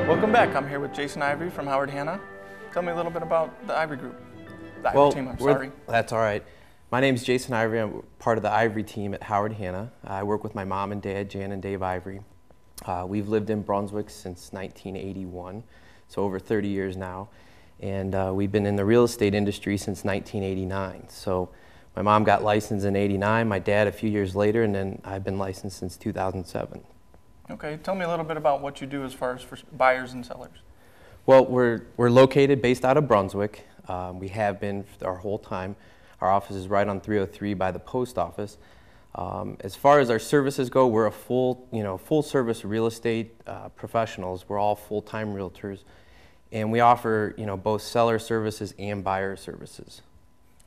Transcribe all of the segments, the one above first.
Welcome back. I'm here with Jason Ivory from Hanna. Tell me a little bit about the Ivory Group. The Ivory Team, I'm sorry. That's all right. My name's Jason Ivory. I'm part of the Ivory Team at Hanna. I work with my mom and dad, Jan and Dave Ivory. We've lived in Brunswick since 1981, so over 30 years now. And we've been in the real estate industry since 1989. So my mom got licensed in '89, my dad a few years later, and then I've been licensed since 2007. Okay, tell me a little bit about what you do as far as for buyers and sellers. Well, we're located based out of Brunswick. We have been our whole time. Our office is right on 303 by the post office. As far as our services go, we're a full service real estate professionals. We're all full-time realtors, and we offer both seller services and buyer services.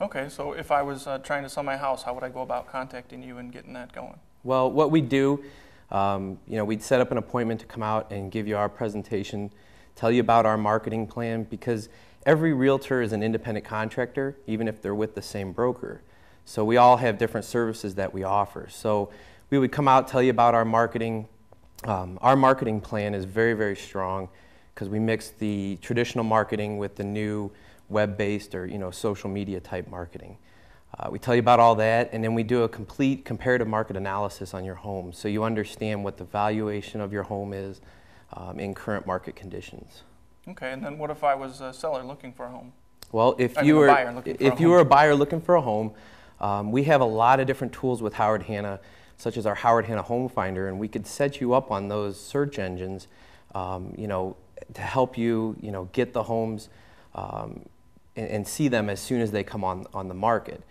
Okay, so if I was trying to sell my house, how would I go about contacting you and getting that going? Well, what we do, we'd set up an appointment to come out and give you our presentation, tell you about our marketing plan, because every realtor is an independent contractor, even if they're with the same broker. So we all have different services that we offer. So we would come out, tell you about our marketing. Our marketing plan is very, very strong because we mix the traditional marketing with the new web-based or social media type marketing. We tell you about all that, and then we do a complete comparative market analysis on your home, so you understand what the valuation of your home is in current market conditions. Okay, and then what if I was a seller looking for a home? Well, if you were a buyer looking for a home, we have a lot of different tools with Hanna, such as our Hanna Home Finder, and we could set you up on those search engines, to help you, get the homes and see them as soon as they come on the market.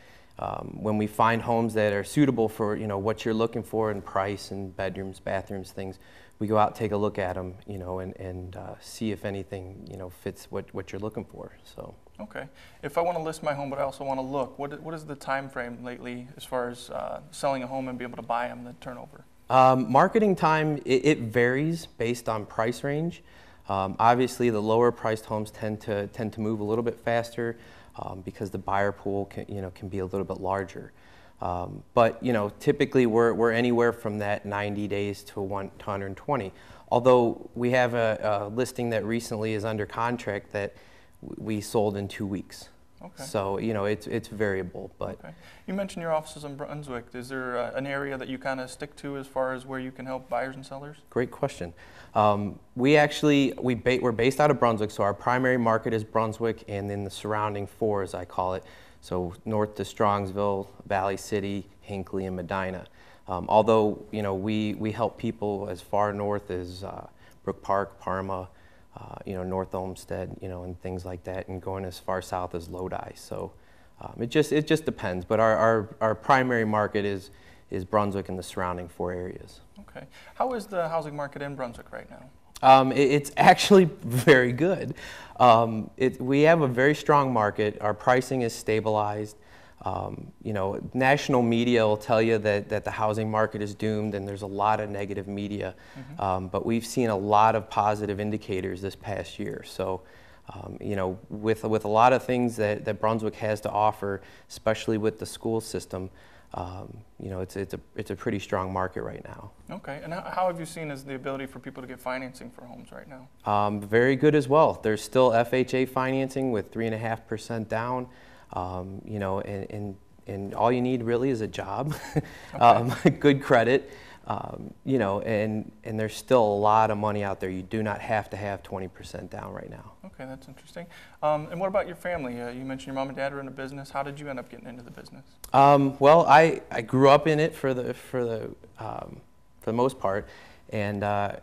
When we find homes that are suitable for what you're looking for in price and bedrooms, bathrooms, things, we go out, take a look at them, and see if anything fits what you're looking for. So. Okay. If I want to list my home, but I also want to look, what is the time frame lately as far as selling a home and be able to buy them, the turnover? Marketing time, it varies based on price range. Obviously, the lower priced homes tend to move a little bit faster because the buyer pool can be a little bit larger. But typically we're anywhere from that 90 days to 120. Although we have a listing that recently is under contract that we sold in 2 weeks. Okay. So it's variable, but. Okay. You mentioned your offices in Brunswick. Is there an area that you kind of stick to as far as where you can help buyers and sellers? Great question. We're based out of Brunswick, so our primary market is Brunswick, and then the surrounding four, as I call it. So north to Strongsville, Valley City, Hinckley, and Medina. Although we help people as far north as Brook Park, Parma. North Olmsted, and things like that, and going as far south as Lodi. So it just depends. But our primary market is Brunswick and the surrounding four areas. Okay. How is the housing market in Brunswick right now? It's actually very good. We have a very strong market. Our pricing is stabilized. National media will tell you that the housing market is doomed, and there's a lot of negative media. Mm-hmm. But we've seen a lot of positive indicators this past year. So, with a lot of things that Brunswick has to offer, especially with the school system, it's a pretty strong market right now. Okay, and how have you seen as the ability for people to get financing for homes right now? Very good as well. There's still FHA financing with 3.5% down. And all you need really is a job, okay. Good credit, and there's still a lot of money out there. You do not have to have 20% down right now. Okay, that's interesting. And what about your family? You mentioned your mom and dad are in a business. How did you end up getting into the business? Well, I grew up in it for the most part, and I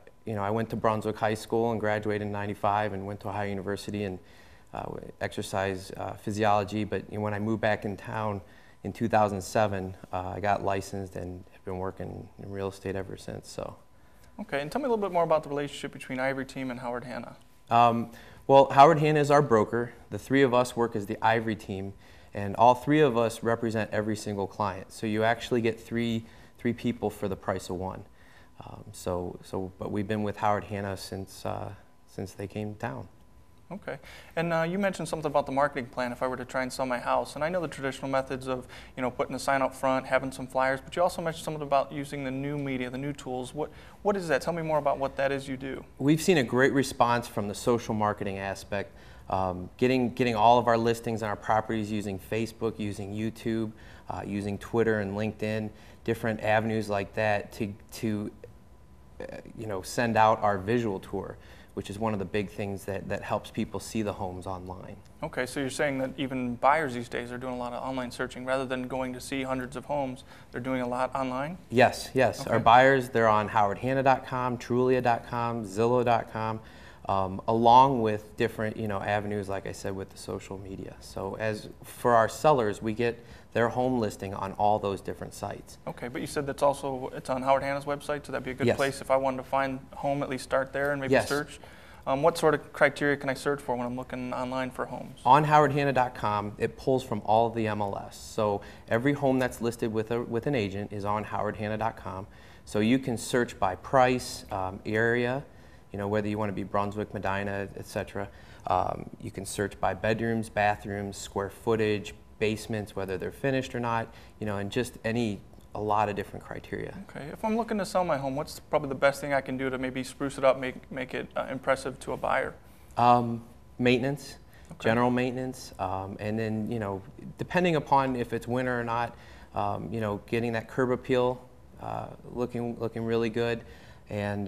went to Brunswick High School and graduated in '95 and went to Ohio University and exercise physiology. But when I moved back in town in 2007, I got licensed and have been working in real estate ever since. So. Okay, and tell me a little bit more about the relationship between Ivory Team and Hanna. Well, Hanna is our broker. The three of us work as the Ivory Team, and all three of us represent every single client. So you actually get three people for the price of one. But we've been with Hanna since they came to town. Okay. And you mentioned something about the marketing plan if I were to try and sell my house. And I know the traditional methods of, putting a sign out front, having some flyers, but you also mentioned something about using the new media, the new tools. What is that? Tell me more about what that is you do. We've seen a great response from the social marketing aspect, getting all of our listings on our properties using Facebook, using YouTube, using Twitter and LinkedIn, different avenues like that to send out our visual tour, which is one of the big things that helps people see the homes online. Okay, so you're saying that even buyers these days are doing a lot of online searching rather than going to see hundreds of homes, they're doing a lot online? Yes. Okay. Our buyers, they're on howardhanna.com, trulia.com, zillow.com, along with different avenues, like I said, with the social media. So as for our sellers, we get their home listing on all those different sites. Okay, but you said it's on Howard Hanna's website, so that'd be a good place if I wanted to find a home, at least start there and maybe search. What sort of criteria can I search for when I'm looking online for homes? On howardhanna.com, it pulls from all of the MLS. So every home that's listed with an agent is on howardhanna.com. So you can search by price, area, whether you want to be Brunswick, Medina, etc. You can search by bedrooms, bathrooms, square footage, basements, whether they're finished or not, and just a lot of different criteria. Okay, if I'm looking to sell my home, what's probably the best thing I can do to maybe spruce it up, make it impressive to a buyer? Maintenance, general maintenance, and then, depending upon if it's winter or not, getting that curb appeal looking really good. And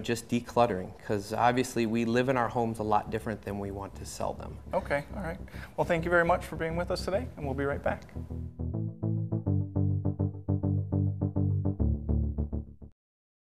just decluttering, because obviously we live in our homes a lot different than we want to sell them. Okay, all right. Well, thank you very much for being with us today, and we'll be right back.